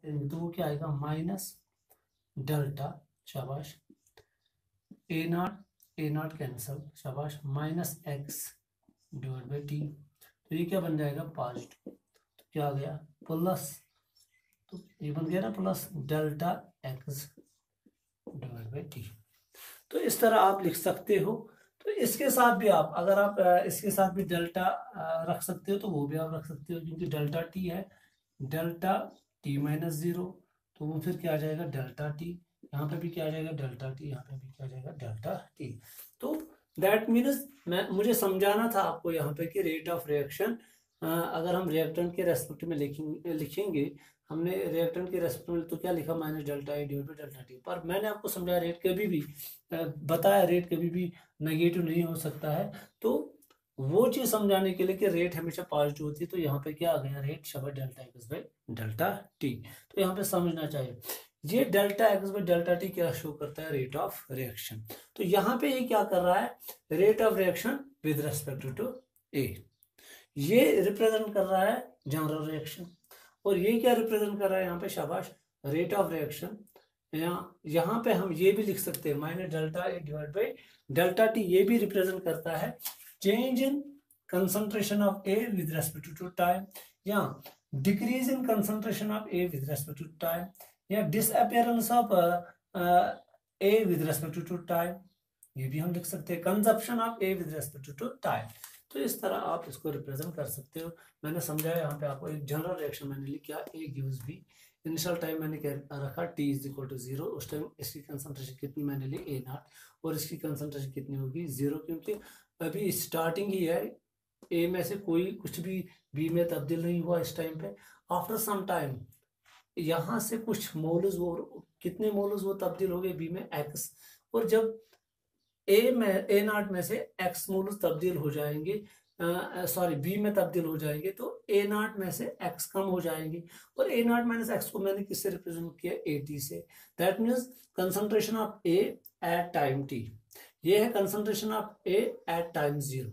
करेंगे तो वो क्या आएगा, माइनस डेल्टा, शाबाश, ए नॉट कैंसल, शाबाश, minus x divide by T. तो ये क्या बन जाएगा, पॉजिटिव। तो क्या आ गया, प्लस, तो ये बन गया ना plus delta x divide by T. तो इस तरह आप लिख सकते हो। तो इसके साथ भी आप, अगर आप इसके साथ भी डेल्टा रख सकते हो तो वो भी आप रख सकते हो, क्योंकि डेल्टा टी है, डेल्टा टी माइनस जीरो, तो वो फिर क्या आ जाएगा, डेल्टा टी। यहाँ पे भी क्या आ जाएगा, डेल्टा टी, यहाँ पे भी क्या आ जाएगा, डेल्टा टी। तो दैट मीन्स मुझे समझाना था आपको यहाँ पे कि रेट ऑफ रिएक्शन अगर हम रिएक्टेंट के रेस्पेक्ट में लिखेंगे, हमने रिएक्टेंट के रेस्पेक्ट में तो क्या लिखा, minus delta A divide by delta T. पर मैंने आपको समझाया रेट कभी भी बताया, रेट कभी भी नेगेटिव नहीं हो सकता है। तो वो चीज समझाने के लिए कि रेट हमेशा पॉजिटिव होती है, तो यहाँ पे क्या आ गया, रेट शबर delta x by delta T. तो यहाँ पे समझना चाहिए ये delta x by delta T क्या शो करता है, रेट ऑफ रिएक्शन। तो यहाँ पे ये क्या कर रहा है, rate of reaction with respect to A, ये रिप्रेजेंट कर रहा है जनरल रिएक्शन। और ये क्या रिप्रेजेंट कर रहा है यहाँ पे, शाबाश, रेट ऑफ रिएक्शन। यहाँ पे हम ये भी लिख सकते हैं minus delta A divide by delta T, ये भी रिप्रेजेंट करता है change in concentration of A with respect to time, या decrease in concentration of A with respect to time, या disappearance of A with respect to time, ये भी हम लिख सकते हैं consumption of A with respect to time. तो इस तरह आप इसको रिप्रेजेंट कर सकते हो। मैंने समझाया यहाँ पे आपको, एक जनरल रिएक्शन मैंने लिखा A gives B, initial time मैंने क्या रखा, T is equal to zero, उस टाइम इसकी कंसंट्रेशन कितनी मैंने ली, ए नॉट, और इसकी कंसंट्रेशन कितनी होगी, जीरो, क्योंकि अभी स्टार्टिंग ही है, ए में से कोई कुछ भी बी में तब्दील नहीं हुआ इस टाइम पे। आफ्टर सम टाइम यहाँ से कुछ मोलस, वो कितने मोलस वो तब्दील हो गए बी में, एक्स, और जब ए नॉट में से एक्स मोलस तब्दील हो जाएंगे, सॉरी बी में तब्दील हो जाएंगे, तो ए नॉट में से एक्स कम हो जाएंगे, और ए नॉट माइनस एक्स को मैंने किससे रिप्रेजेंट किया, ए टी से। That means concentration of A at time T, ये है concentration of A at time zero,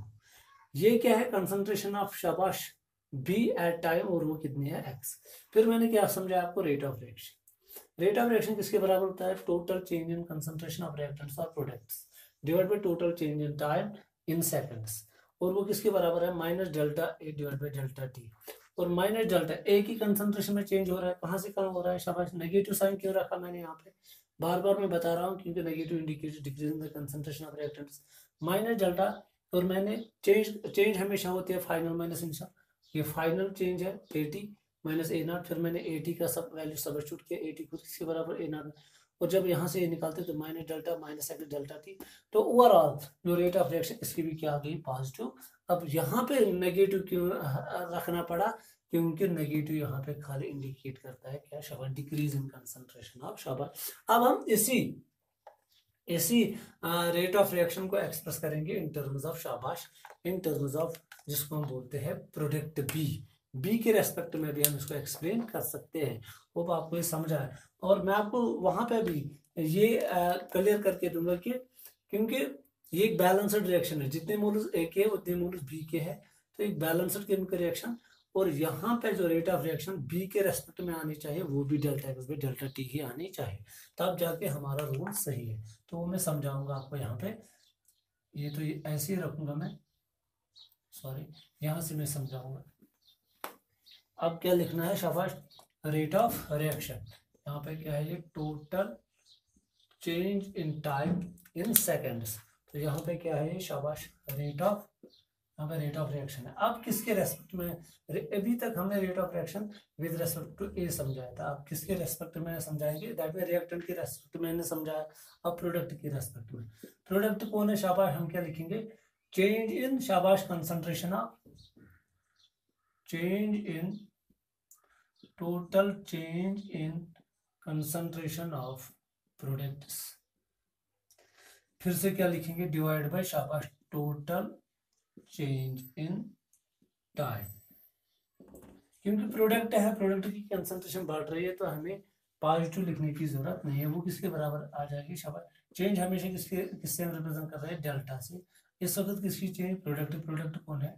ये क्या है कंसंट्रेशन ऑफ, शाबाश, बी एट टाइम, और वो कितनी है, एक्स। फिर मैंने क्या समझा आपको, rate of reaction. Rate of reaction किसके बराबर होता है, total change in concentration of reactants और products divide by total change in time in seconds, और वो किसके बराबर है, minus delta A divide by delta t. और माइनस डेल्टा ए की कंसंट्रेशन में चेंज हो रहा है, कहाँ से कम हो रहा है, शाबाश, नेगेटिव साइन क्यों रखा मैंने यहाँ पे, बार बार मैं बता रहा हूँ, क्योंकि negative indicate decrease in the concentration of reactants, minus delta. और मैंने चेंज हमेशा होती है फाइनल माइनस इनिशियल, ये फाइनल चेंज है A T minus A not, फिर मैंने ए टी का सब वैल्यू सब्स्टिट्यूट किया, ए टी खुद किसके बराबर, ए नॉट, और जब यहाँ से ये निकालते तो minus delta minus x delta T. तो ओवरऑल जो रेट ऑफ रिएक्शन इसकी भी क्या आ गई, पॉजिटिव। अब यहाँ पे नेगेटिव क्यों रखना पड़ा, क्योंकि नेगेटिव यहाँ पे खाली इंडिकेट करता है क्या, शाबाश, डिक्रीज इन कंसंट्रेशन ऑफ, शाबाश। अब हम इसी रेट ऑफ रिएक्शन को एक्सप्रेस करेंगे इन टर्म्स ऑफ, शाबाश, इन टर्म्स ऑफ जिसको हम बोलते हैं प्रोडक्ट बी के रेस्पेक्ट में भी हम इसको एक्सप्लेन कर सकते हैं। होप आपको ये समझा है, और मैं आपको वहां पे भी ये क्लियर करके दूंगा कि क्योंकि ये एक बैलेंस्ड रिएक्शन है, जितने मोल्स ए के उतने मोल्स बी के हैं, तो एक बैलेंस्ड केमिकल रिएक्शन, और यहाँ पे जो रेट ऑफ रिएक्शन बी के रेस्पेक्ट में आनी चाहिए वो भी delta x by delta t ही आनी चाहिए, तब जाके हमारा रूल सही है। तो वो मैं समझाऊंगा आपको यहाँ पे, ये तो ये ऐसे ही रखूंगा मैं, सॉरी, यहाँ से मैं समझाऊंगा। अब क्या लिखना है, शाबाश, रेट ऑफ रिएक्शन, यहाँ पे क्या है, ये total change in time in seconds, तो यहाँ पे क्या है, शाबाश, रेट ऑफ, यहाँ पे रेट ऑफ रिएक्शन है। अब किसके रेस्पेक्ट में, अभी तक हमने rate of reaction with respect to A समझाया था, अब किसके रेस्पेक्ट में समझाएंगे, दैट मीन रिएक्टेंट के रेस्पेक्ट में समझाया। अब प्रोडक्ट के रेस्पेक्ट में, प्रोडक्ट कौन है, शाबाश, हम क्या लिखेंगे, चेंज इन, शाबाश, concentration of, change in, total change in concentration of products. फिर से क्या लिखेंगे, डिवाइड बाय, शाबाश, टोटल चेंज इन टाइम, क्योंकि प्रोडक्ट है, प्रोडक्ट की कंसंट्रेशन बढ़ रही है तो हमें पॉजिटिव लिखने की जरूरत नहीं है, वो किसके बराबर आ जाएगी, शाबाश, चेंज हमेशा किससे हम रिप्रेजेंट कर रहे हैं, डेल्टा से। इस वक्त किसकी चेंज, प्रोडक्ट कौन है,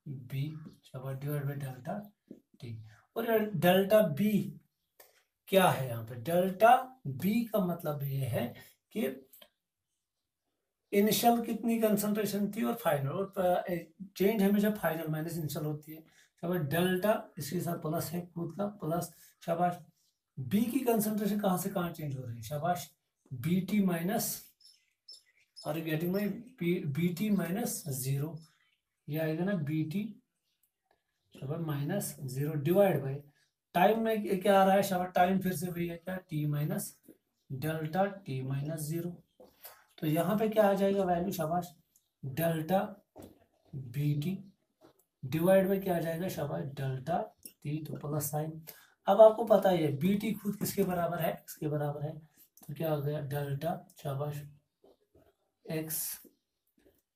बी, शाबाश, डिवाइड बाय डेल्टा टी। और डेल्टा बी क्या है यहाँ पे डेल्टा बी का मतलब ये है कि इनिशियल कितनी कंसंट्रेशन थी और फाइनल, और चेंज हमेशा फाइनल माइनस इनिशियल होती है। शाबाश डेल्टा इसके साथ प्लस है खुद का प्लस। शाबाश बी की कंसंट्रेशन कहाँ से कहाँ चेंज हो रही है, शाबाश बी टी माइनस, और getting my B T minus zero, ये आएगा ना बी टी शाबाश minus zero divide by time में क्या आ रहा है, शाबाश टाइम फिर से वही है क्या T minus delta T minus zero. तो यहाँ पे क्या आ जाएगा वैल्यू, शाबाश delta B T divide by क्या आ जाएगा, शाबाश डेल्टा टी, तो प्लस साइन। अब आपको पता है बी टी खुद किसके बराबर है, एक्स के बराबर है, तो क्या हो गया डेल्टा शाबाश x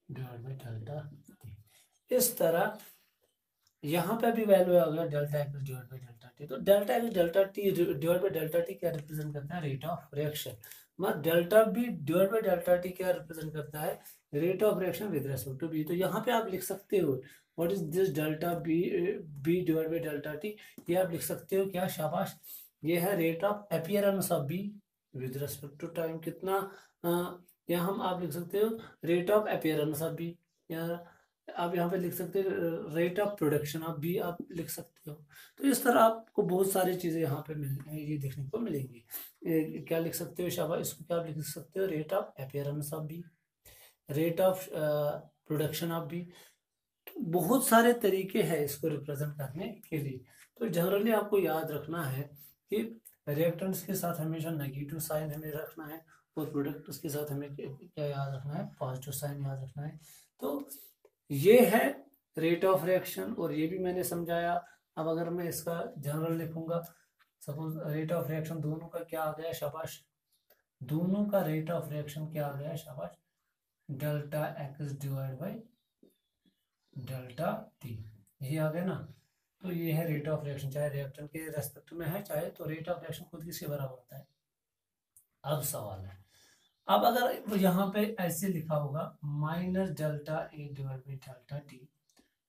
divide by delta t. इस तरह यहाँ पे भी वैल्यू आ गया delta x divide by delta T. तो delta x delta t divide by delta T क्या रिप्रेजेंट करता है, रेट ऑफ रिएक्शन। मतलब delta B divide by delta T क्या रिप्रेजेंट करता है, rate of reaction with respect to B. तो यहाँ पे आप लिख सकते हो what is this delta B B divide by delta T, ये आप लिख सकते हो क्या, शाबाश ये है rate of appearance of B with respect to time. कितना यहाँ हम आप लिख सकते हो rate of appearance of B, या आप यहाँ पे लिख सकते हो rate of production of B आप लिख सकते हो। तो इस तरह आपको बहुत सारी चीज़ें यहाँ पे ये देखने को मिलेंगी। क्या लिख सकते हो, शाबाश इसको क्या आप लिख सकते हो, rate of appearance of B, rate of production of B. बहुत सारे तरीके हैं इसको रिप्रेजेंट करने के लिए। तो जनरली आपको याद रखना है कि रिएक्टेंट्स के साथ हमेशा नेगेटिव साइन हमें रखना है, और प्रोडक्ट्स के साथ हमें क्या याद रखना है, पॉजिटिव साइन याद रखना है। तो ये है रेट ऑफ रिएक्शन, और ये भी मैंने समझाया। अब अगर मैं इसका जनरल लिखूंगा, सपोज रेट ऑफ रिएक्शन दोनों का क्या आ गया, शाबाश दोनों का रेट ऑफ रिएक्शन क्या आ गया, शाबाश delta x divide by delta T, यही आ गया ना। तो ये है रेट ऑफ रिएक्शन, चाहे रिएक्टेंट के रेस्पेक्ट में है चाहे, तो रेट ऑफ रिएक्शन खुद किसके बराबर होता है। अब सवाल है, अब अगर यहाँ पे ऐसे लिखा होगा minus delta A divide by delta T,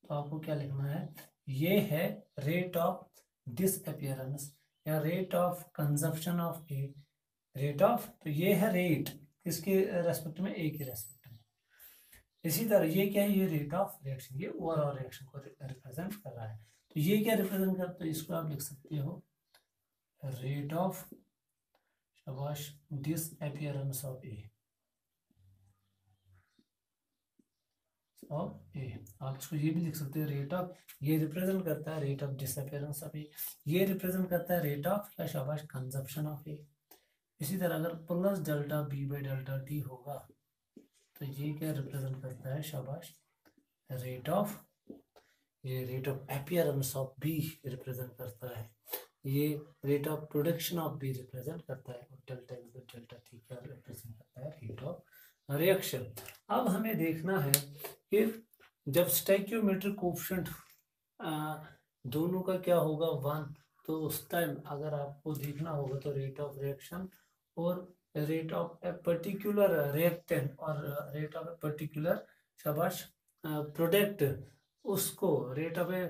तो आपको क्या लिखना है, ये है रेट ऑफ डिसअपियरेंस या rate of consumption of A, rate of, तो ये है रेट किसके रेस्पेक्ट में, ए के रेस्पेक्ट में। इसी तरह ये क्या है, ये रेट ऑफ रिएक्शन, ये ओवरऑल रिएक्शन को रिप्रेजेंट कर रहा है। तो ये क्या रिप्रेजेंट करता है, इसको आप लिख सकते हो रेट ऑफ शाबाश डिसअपियरेंस ऑफ ए, ऑफ ए। आप इसको ये भी लिख सकते हो रेट ऑफ, ये रिप्रेजेंट करता है रेट ऑफ डिसअपियरेंस ऑफ ए, ये रिप्रेजेंट करता है रेट ऑफ क्या, शाबाश कंजप्शन ऑफ ए। इसी तरह अगर plus delta B by delta T होगा, तो ये क्या रिप्रेजेंट करता है, शाबाश रेट ऑफ, ये rate of appearance of B represent करता है, ये rate of production of B represent करता है, और डेल्टा डेल्टा टी क्या रिप्रेजेंट करता है, रेट ऑफ रिएक्शन। अब हमें देखना है कि जब स्टोइकियोमेट्रिक कोएफिशिएंट दोनों का क्या होगा 1, तो उस टाइम अगर आपको देखना होगा तो रेट ऑफ रिएक्शन और rate of a particular reactant और रेट ऑफ ए पर्टिकुलर शाबाश प्रोडक्ट, उसको rate of A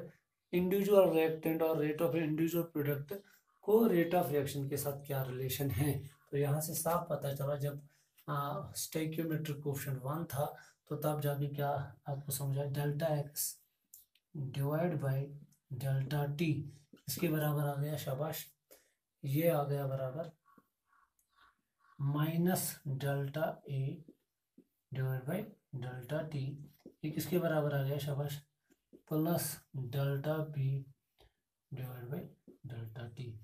individual reactant और रेट ऑफ इंडिविजुअल प्रोडक्ट को रेट ऑफ रिएक्शन के साथ क्या रिलेशन है। तो यहाँ से साफ पता चला, जब स्टोइकियोमेट्रिक कोएफिशिएंट 1 था तो तब जाके क्या आपको समझा, delta x divide by delta T इसके बराबर आ गया, शाबाश ये आ गया बराबर minus delta A divide by delta T, ये किसके बराबर आ गया, शाबाश plus delta B divide by delta T.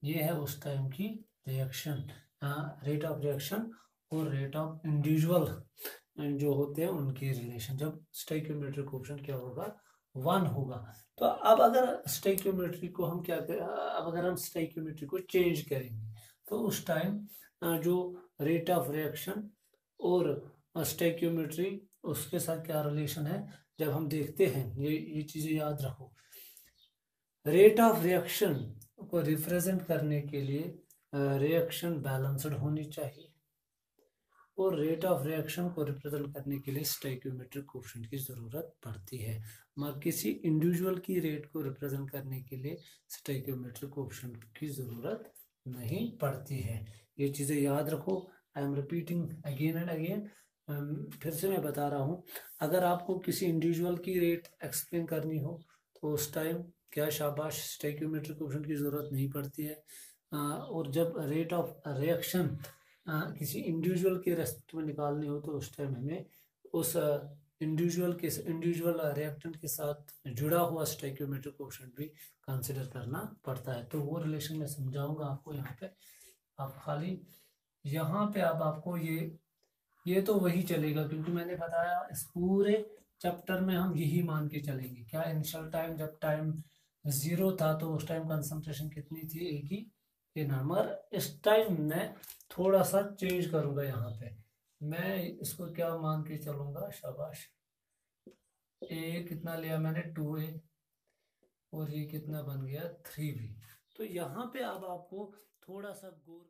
ये है उस टाइम की रिएक्शन, रेट ऑफ रिएक्शन और रेट ऑफ इंडिविजुअल जो होते हैं उनके रिलेशन, जब स्टोइकियोमेट्रिक कोएफिशिएंट क्या होगा 1 होगा। तो अब अगर स्टोइकियोमेट्री को हम क्या करें, अब अगर हम स्टोइकियोमेट्री को चेंज करेंगे, तो उस टाइम जो रेट ऑफ रिएक्शन और स्टोइकियोमेट्री उसके साथ क्या रिलेशन है, जब हम देखते हैं ये चीजें याद रखो। रेट ऑफ रिएक्शन को रिप्रेजेंट करने के लिए रिएक्शन बैलेंस्ड होनी चाहिए, और रेट ऑफ रिएक्शन को रिप्रेजेंट करने के लिए स्टोइकियोमेट्रिक कोएफिशिएंट की जरूरत पड़ती है, मगर किसी इंडिविजुअल की रेट को रिप्रेजेंट करने के लिए स्टोइकियोमेट्रिक कोएफिशिएंट की जरूरत नहीं पड़ती है। ये चीज़ें याद रखो। I am repeating again and again. फिर से मैं बता रहा हूँ, अगर आपको किसी इंडिविजुअल की रेट एक्सप्लेन करनी हो तो उस टाइम क्या शाबाश स्टोइकियोमेट्रिक कोएफिशिएंट की ज़रूरत नहीं पड़ती है। और जब रेट ऑफ रिएक्शन किसी इंडिविजुअल के रेस्पेक्ट में निकालनी हो तो उस टाइम हमें उस इंडिविजुअल रिएक्टेंट के साथ जुड़ा हुआ स्टोइकियोमेट्रिक कोएफिशिएंट भी कंसिडर करना पड़ता है। तो वो रिलेशन मैं समझाऊंगा आपको यहाँ पे। आप खाली यहाँ पे अब आपको ये तो वही चलेगा, क्योंकि मैंने बताया इस पूरे चैप्टर में हम यही मान के चलेंगे। क्या इनिशियल टाइम, जब टाइम 0 था तो उस टाइम कंसंट्रेशन कितनी थी, एक ही ये नंबर। इस टाइम मैं थोड़ा सा चेंज करूंगा, यहाँ पे मैं इसको क्या मान के चलूंगा, शाबाश। ए कितना लिया मैंने, 2a, और ये कितना बन गया, 3b। तो यहाँ पे अब आपको थोड़ा सा गौर